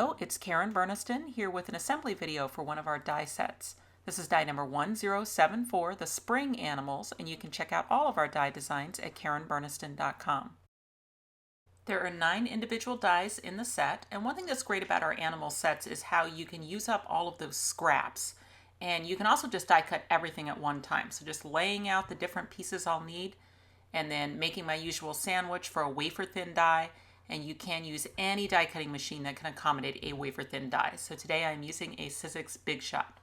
Hello, it's Karen Burniston here with an assembly video for one of our die sets. This is die number 1074, the Spring Animals, and you can check out all of our die designs at karenburniston.com. There are 9 individual dies in the set, and one thing that's great about our animal sets is how you can use up all of those scraps. And you can also just die cut everything at one time. So just laying out the different pieces I'll need, and then making my usual sandwich for a wafer thin die. And you can use any die cutting machine that can accommodate a wafer thin die. So today I'm using a Sizzix Big Shot.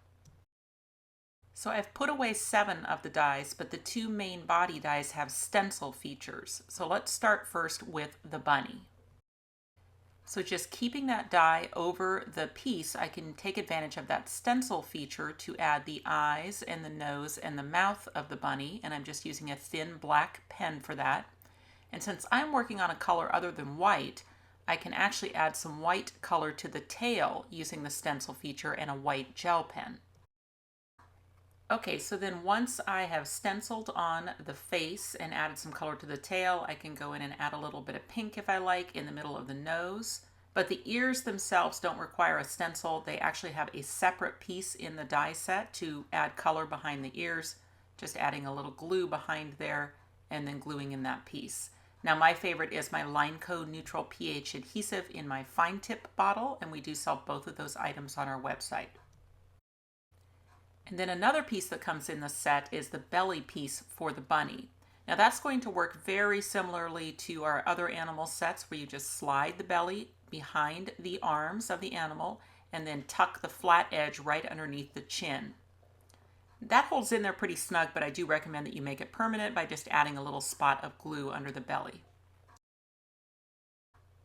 So I've put away 7 of the dies, but the 2 main body dies have stencil features. So let's start first with the bunny. So just keeping that die over the piece, I can take advantage of that stencil feature to add the eyes and the nose and the mouth of the bunny, and I'm just using a thin black pen for that. And since I'm working on a color other than white, I can actually add some white color to the tail using the stencil feature and a white gel pen. Okay, so then once I have stenciled on the face and added some color to the tail, I can go in and add a little bit of pink if I like in the middle of the nose. But the ears themselves don't require a stencil. They actually have a separate piece in the die set to add color behind the ears, just adding a little glue behind there and then gluing in that piece. Now my favorite is my Lineco Neutral pH adhesive in my fine tip bottle, and we do sell both of those items on our website. And then another piece that comes in the set is the belly piece for the bunny. Now that's going to work very similarly to our other animal sets where you just slide the belly behind the arms of the animal and then tuck the flat edge right underneath the chin. That holds in there pretty snug, but I do recommend that you make it permanent by just adding a little spot of glue under the belly.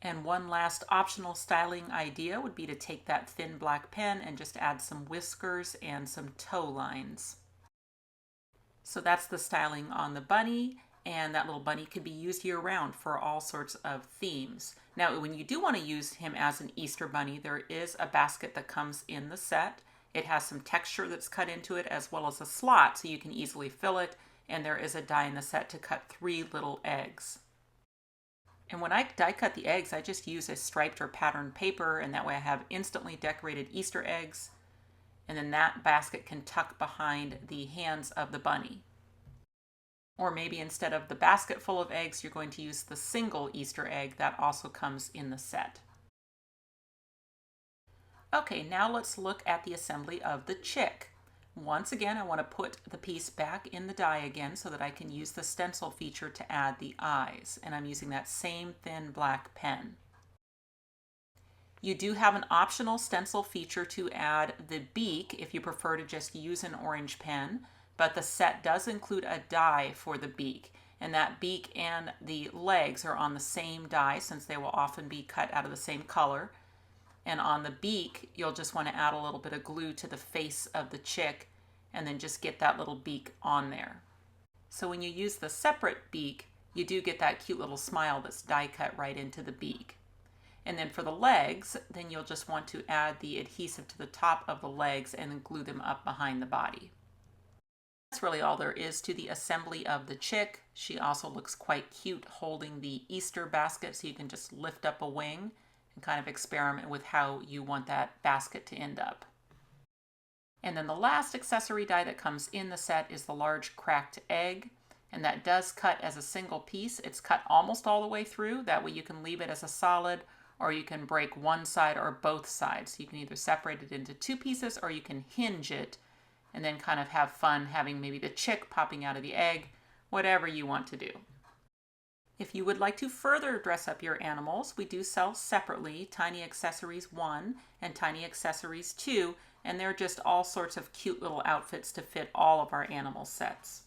And one last optional styling idea would be to take that thin black pen and just add some whiskers and some toe lines. So that's the styling on the bunny, and that little bunny could be used year-round for all sorts of themes. Now, when you do want to use him as an Easter bunny, there is a basket that comes in the set. It has some texture that's cut into it as well as a slot so you can easily fill it, and there is a die in the set to cut 3 little eggs. And when I die cut the eggs, I just use a striped or patterned paper, and that way I have instantly decorated Easter eggs, and then that basket can tuck behind the hands of the bunny. Or maybe instead of the basket full of eggs, you're going to use the single Easter egg that also comes in the set. Okay, now let's look at the assembly of the chick. Once again, I want to put the piece back in the die again so that I can use the stencil feature to add the eyes, and I'm using that same thin black pen. You do have an optional stencil feature to add the beak if you prefer to just use an orange pen, but the set does include a die for the beak, and that beak and the legs are on the same die since they will often be cut out of the same color. And on the beak, you'll just want to add a little bit of glue to the face of the chick and then just get that little beak on there. So when you use the separate beak, you do get that cute little smile that's die cut right into the beak. And then for the legs, then you'll just want to add the adhesive to the top of the legs and then glue them up behind the body. That's really all there is to the assembly of the chick. She also looks quite cute holding the Easter basket, so you can just lift up a wing and kind of experiment with how you want that basket to end up. And then the last accessory die that comes in the set is the large cracked egg, and that does cut as a single piece. It's cut almost all the way through. That way you can leave it as a solid, or you can break one side or both sides. You can either separate it into 2 pieces, or you can hinge it and then kind of have fun having maybe the chick popping out of the egg, whatever you want to do. If you would like to further dress up your animals, we do sell separately Tiny Accessories 1 and Tiny Accessories 2, and they're just all sorts of cute little outfits to fit all of our animal sets.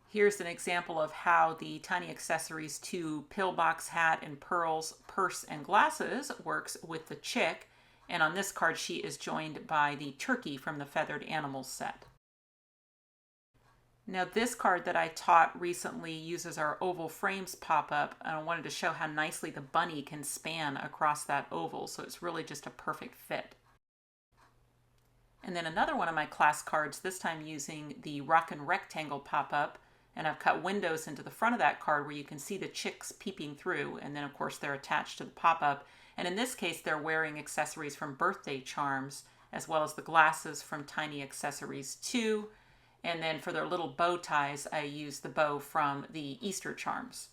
Here's an example of how the Tiny Accessories 2 pillbox hat and pearls, purse, and glasses works with the chick, and on this card she is joined by the turkey from the Feathered Animals set. Now this card that I taught recently uses our oval frames pop-up, and I wanted to show how nicely the bunny can span across that oval, so it's really just a perfect fit. And then another one of my class cards, this time using the Rockin' Rectangle pop-up, and I've cut windows into the front of that card where you can see the chicks peeping through, and then of course they're attached to the pop-up, And in this case, they're wearing accessories from Birthday Charms, as well as the glasses from Tiny Accessories 2. And then for their little bow ties, I use the bow from the Easter Charms.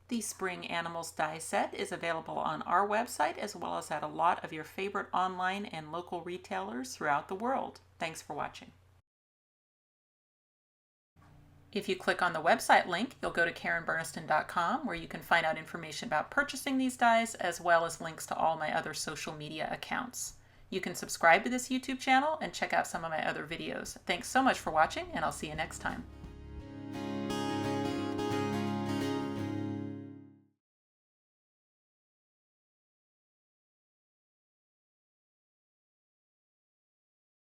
The Spring Animals die set is available on our website as well as at a lot of your favorite online and local retailers throughout the world. Thanks for watching. If you click on the website link, you'll go to KarenBurniston.com where you can find out information about purchasing these dies as well as links to all my other social media accounts. You can subscribe to this YouTube channel and check out some of my other videos. Thanks so much for watching, and I'll see you next time.